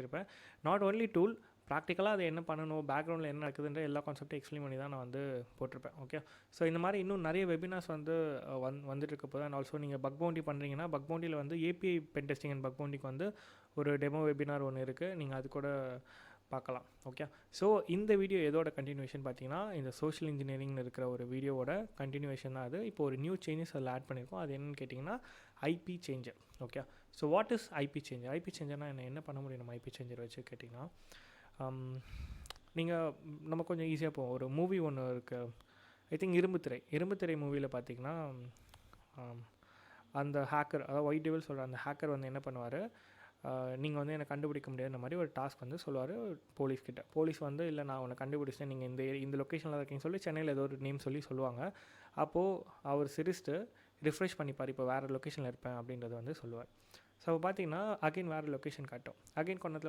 இருப்பேன். Not only tool, ப்ராக்டிக்கலாக அது என்ன பண்ணணும், பேக்ரவுண்டில் என்ன நடக்குதுன்ற எல்லா கான்செப்ட்டும் எக்ஸ்பிளைன் பண்ணி தான் நான் வந்து போட்டிருப்பேன். ஓகே, ஸோ இந்த மாதிரி இன்னும் நிறைய வெபினார்ஸ் வந்து வந்துட்டு இருக்க போது. அண்ட் ஆல்சோ நீங்கள் பக் பவுண்டி பண்ணுறீங்கன்னா பக் பவுண்டியில் வந்து API pen testing and bug பவுண்டிக்கு வந்து ஒரு டெமோ வெபினார் ஒன்று இருக்குது, நீங்கள் அது கூட பார்க்கலாம். ஓகே, ஸோ இந்த வீடியோ எதோட கண்டினியூஷன் பார்த்தீங்கன்னா இந்த சோஷியல் இன்ஜினியரிங்னு இருக்கிற ஒரு வீடியோவோட கண்டினியூஷன் தான் அது. இப்போ ஒரு நியூ சேஞ்சஸ் அதில் ஆட் பண்ணியிருக்கோம். அது என்னென்னு கேட்டிங்கன்னா IP changer. Okay, so what is IP changer? IP சேஞ்சர்னால் என்ன பண்ண முடியும் நம்ம ஐபி சேஞ்சர் வச்சு கேட்டிங்கன்னா, நீங்கள் நம்ம கொஞ்சம் ஈஸியாக போவோம். ஒரு மூவி ஒன்று இருக்குது, ஐ திங்க் இரும்புத்திரை மூவியில் பார்த்தீங்கன்னா அந்த ஹேக்கர், அதாவது ஒயிட் டெவில் சொல்கிற அந்த ஹேக்கர் வந்து என்ன பண்ணுவார், நீங்கள் வந்து என்னை கண்டுபிடிக்க முடியாத மாதிரி ஒரு டாஸ்க் வந்து சொல்லுவார் போலீஸ்கிட்ட. போலீஸ் வந்து இல்லை நான் உன்னை கண்டுபிடிச்சேன், நீங்கள் இந்த லொக்கேஷனில் இருக்கீங்கன்னு சொல்லி சென்னையில் ஏதோ ஒரு நேம் சொல்லுவாங்க. அப்போது அவர் சிரிச்சுட்டு ரிஃப்ரெஷ் பண்ணிப்பார், இப்போ வேறு லொக்கேஷனில் இருப்பேன் அப்படின்றத வந்து சொல்லுவார். ஸோ பார்த்தீங்கன்னா அகைன் வேறு லொக்கேஷன் காட்டும். அகைன் கொஞ்சத்தில்